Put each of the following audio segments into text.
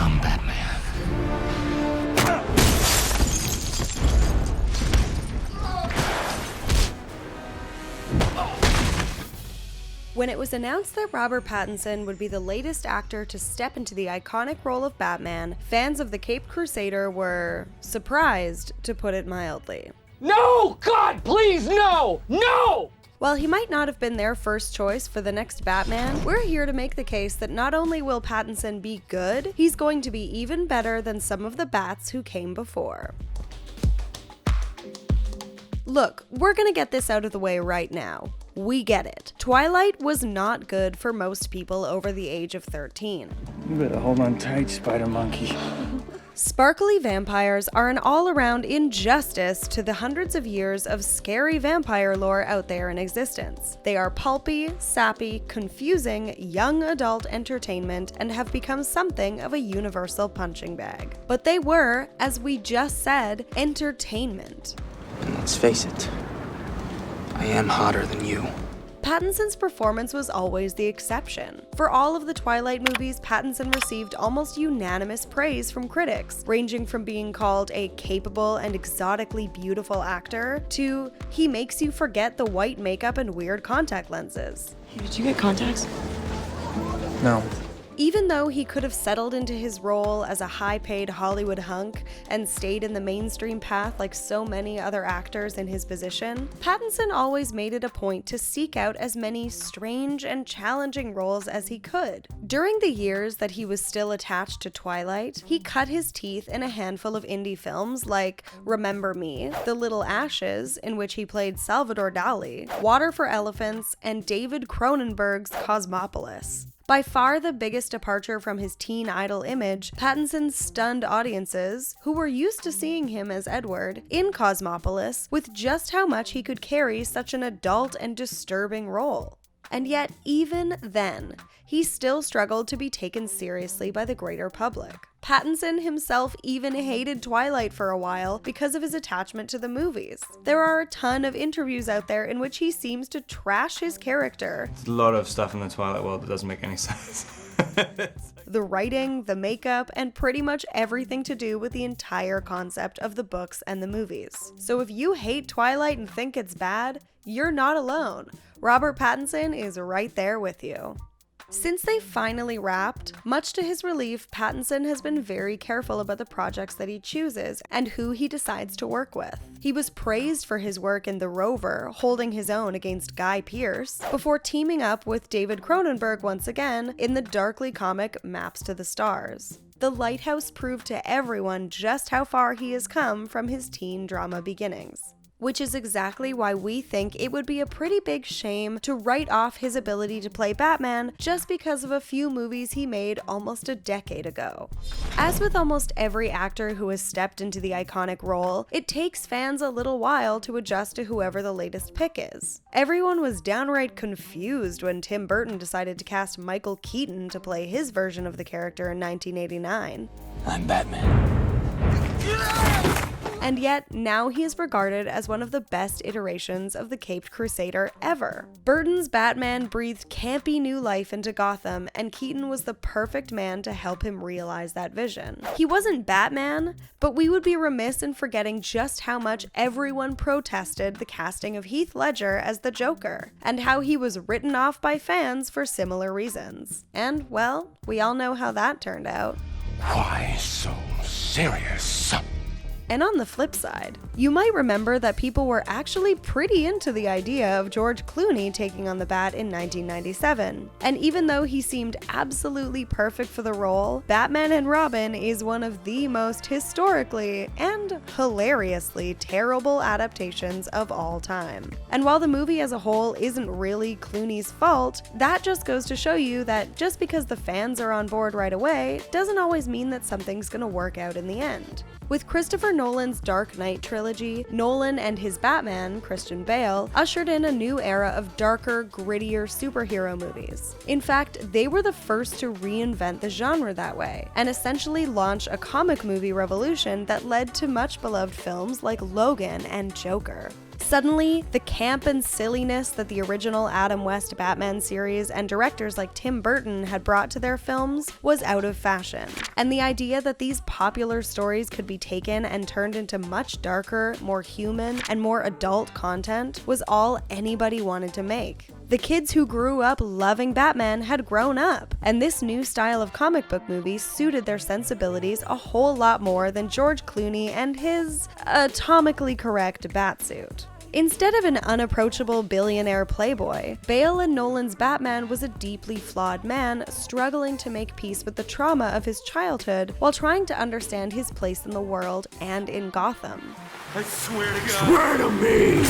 I'm Batman. When it was announced that Robert Pattinson would be the latest actor to step into the iconic role of Batman, fans of the Caped Crusader were surprised, to put it mildly. No! God, please, no! No! While he might not have been their first choice for the next Batman, we're here to make the case that not only will Pattinson be good, he's going to be even better than some of the Bats who came before. Look, we're gonna get this out of the way right now. We get it. Twilight was not good for most people over the age of 13. You better hold on tight, Spider Monkey. Sparkly vampires are an all-around injustice to the hundreds of years of scary vampire lore out there in existence. They are pulpy, sappy, confusing, young adult entertainment and have become something of a universal punching bag. But they were, as we just said, entertainment. And let's face it, I am hotter than you. Pattinson's performance was always the exception. For all of the Twilight movies, Pattinson received almost unanimous praise from critics, ranging from being called a capable and exotically beautiful actor to he makes you forget the white makeup and weird contact lenses. Hey, did you get contacts? No. Even though he could have settled into his role as a high-paid Hollywood hunk and stayed in the mainstream path like so many other actors in his position, Pattinson always made it a point to seek out as many strange and challenging roles as he could. During the years that he was still attached to Twilight, he cut his teeth in a handful of indie films like Remember Me, The Little Ashes, in which he played Salvador Dali, Water for Elephants, and David Cronenberg's Cosmopolis. By far the biggest departure from his teen idol image, Pattinson stunned audiences, who were used to seeing him as Edward, in Cosmopolis, with just how much he could carry such an adult and disturbing role. And yet, even then, he still struggled to be taken seriously by the greater public. Pattinson himself even hated Twilight for a while because of his attachment to the movies. There are a ton of interviews out there in which he seems to trash his character. There's a lot of stuff in the Twilight world that doesn't make any sense. The writing, the makeup, and pretty much everything to do with the entire concept of the books and the movies. So if you hate Twilight and think it's bad, you're not alone. Robert Pattinson is right there with you. Since they finally wrapped, much to his relief, Pattinson has been very careful about the projects that he chooses and who he decides to work with. He was praised for his work in The Rover, holding his own against Guy Pearce, before teaming up with David Cronenberg once again in the darkly comic Maps to the Stars. The Lighthouse proved to everyone just how far he has come from his teen drama beginnings. Which is exactly why we think it would be a pretty big shame to write off his ability to play Batman just because of a few movies he made almost a decade ago. As with almost every actor who has stepped into the iconic role, it takes fans a little while to adjust to whoever the latest pick is. Everyone was downright confused when Tim Burton decided to cast Michael Keaton to play his version of the character in 1989. I'm Batman. And yet, now he is regarded as one of the best iterations of the Caped Crusader ever. Burton's Batman breathed campy new life into Gotham, and Keaton was the perfect man to help him realize that vision. He wasn't Batman, but we would be remiss in forgetting just how much everyone protested the casting of Heath Ledger as the Joker, and how he was written off by fans for similar reasons. And, well, we all know how that turned out. Why so serious? And on the flip side, you might remember that people were actually pretty into the idea of George Clooney taking on the Bat in 1997. And even though he seemed absolutely perfect for the role, Batman and Robin is one of the most historically and hilariously terrible adaptations of all time. And while the movie as a whole isn't really Clooney's fault, that just goes to show you that just because the fans are on board right away doesn't always mean that something's gonna work out in the end. With Christopher Nolan's Dark Knight trilogy, Nolan and his Batman, Christian Bale, ushered in a new era of darker, grittier superhero movies. In fact, they were the first to reinvent the genre that way, and essentially launch a comic movie revolution that led to much beloved films like Logan and Joker. Suddenly, the camp and silliness that the original Adam West Batman series and directors like Tim Burton had brought to their films was out of fashion. And the idea that these popular stories could be taken and turned into much darker, more human, and more adult content was all anybody wanted to make. The kids who grew up loving Batman had grown up, and this new style of comic book movie suited their sensibilities a whole lot more than George Clooney and his atomically correct batsuit. Instead of an unapproachable billionaire playboy, Bale and Nolan's Batman was a deeply flawed man struggling to make peace with the trauma of his childhood while trying to understand his place in the world and in Gotham. I swear to God. Swear to me!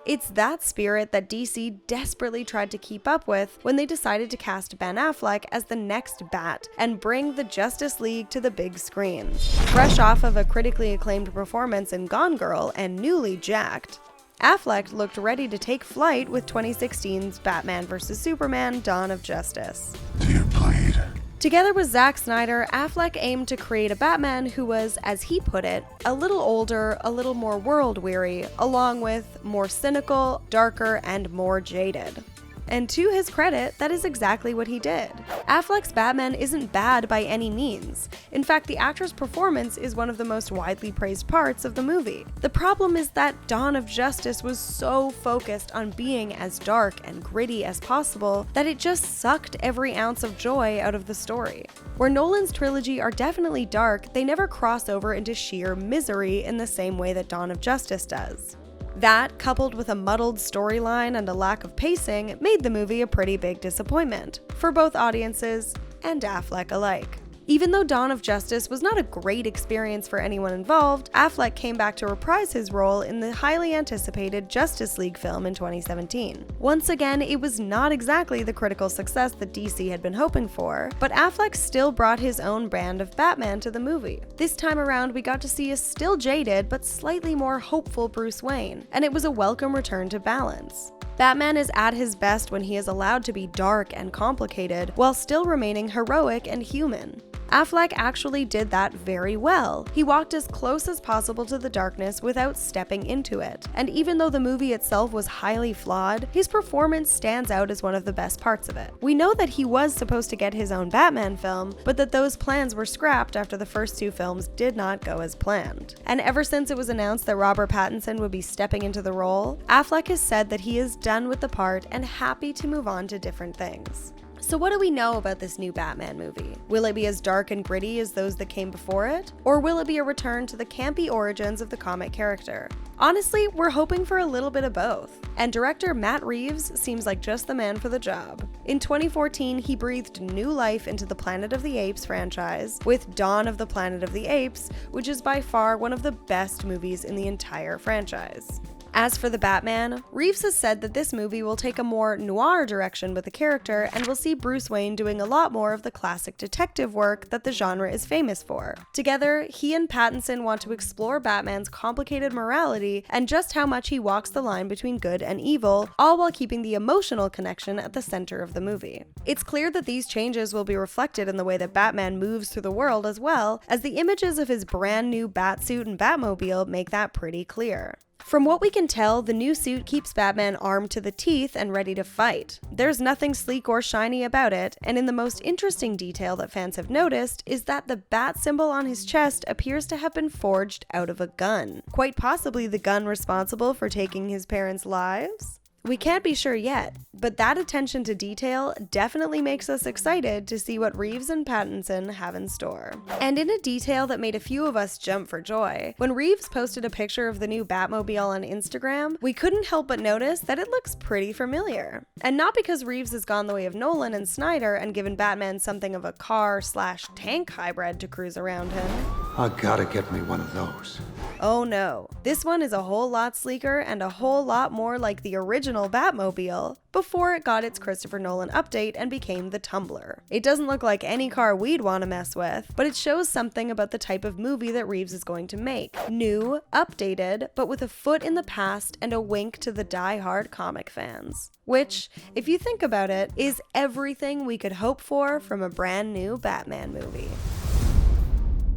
It's that spirit that DC desperately tried to keep up with when they decided to cast Ben Affleck as the next Bat and bring the Justice League to the big screen. Fresh off of a critically acclaimed performance in Gone Girl and newly jacked, Affleck looked ready to take flight with 2016's Batman vs. Superman: Dawn of Justice. To your blade. Together with Zack Snyder, Affleck aimed to create a Batman who was, as he put it, a little older, a little more world-weary, along with more cynical, darker, and more jaded. And to his credit, that is exactly what he did. Affleck's Batman isn't bad by any means. In fact, the actor's performance is one of the most widely praised parts of the movie. The problem is that Dawn of Justice was so focused on being as dark and gritty as possible that it just sucked every ounce of joy out of the story. Where Nolan's trilogy are definitely dark, they never cross over into sheer misery in the same way that Dawn of Justice does. That, coupled with a muddled storyline and a lack of pacing, made the movie a pretty big disappointment for both audiences and Affleck alike. Even though Dawn of Justice was not a great experience for anyone involved, Affleck came back to reprise his role in the highly anticipated Justice League film in 2017. Once again, it was not exactly the critical success that DC had been hoping for, but Affleck still brought his own brand of Batman to the movie. This time around, we got to see a still jaded but slightly more hopeful Bruce Wayne, and it was a welcome return to balance. Batman is at his best when he is allowed to be dark and complicated while still remaining heroic and human. Affleck actually did that very well. He walked as close as possible to the darkness without stepping into it. And even though the movie itself was highly flawed, his performance stands out as one of the best parts of it. We know that he was supposed to get his own Batman film, but that those plans were scrapped after the first two films did not go as planned. And ever since it was announced that Robert Pattinson would be stepping into the role, Affleck has said that he is done with the part and happy to move on to different things. So what do we know about this new Batman movie? Will it be as dark and gritty as those that came before it? Or will it be a return to the campy origins of the comic character? Honestly, we're hoping for a little bit of both. And director Matt Reeves seems like just the man for the job. In 2014, he breathed new life into the Planet of the Apes franchise with Dawn of the Planet of the Apes, which is by far one of the best movies in the entire franchise. As for the Batman, Reeves has said that this movie will take a more noir direction with the character and will see Bruce Wayne doing a lot more of the classic detective work that the genre is famous for. Together, he and Pattinson want to explore Batman's complicated morality and just how much he walks the line between good and evil, all while keeping the emotional connection at the center of the movie. It's clear that these changes will be reflected in the way that Batman moves through the world as well, as the images of his brand new Batsuit and Batmobile make that pretty clear. From what we can tell, the new suit keeps Batman armed to the teeth and ready to fight. There's nothing sleek or shiny about it, and in the most interesting detail that fans have noticed is that the bat symbol on his chest appears to have been forged out of a gun. Quite possibly the gun responsible for taking his parents' lives? We can't be sure yet, but that attention to detail definitely makes us excited to see what Reeves and Pattinson have in store. And in a detail that made a few of us jump for joy, when Reeves posted a picture of the new Batmobile on Instagram, we couldn't help but notice that it looks pretty familiar. And not because Reeves has gone the way of Nolan and Snyder and given Batman something of a car/tank hybrid to cruise around him. I gotta get me one of those. Oh no, this one is a whole lot sleeker and a whole lot more like the original Batmobile before it got its Christopher Nolan update and became the Tumbler. It doesn't look like any car we'd want to mess with, but it shows something about the type of movie that Reeves is going to make. New, updated, but with a foot in the past and a wink to the die-hard comic fans. Which, if you think about it, is everything we could hope for from a brand new Batman movie.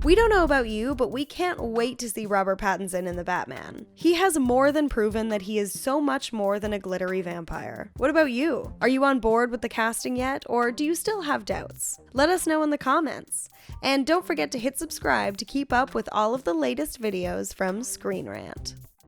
We don't know about you, but we can't wait to see Robert Pattinson in the Batman. He has more than proven that he is so much more than a glittery vampire. What about you? Are you on board with the casting yet, or do you still have doubts? Let us know in the comments. And don't forget to hit subscribe to keep up with all of the latest videos from ScreenRant.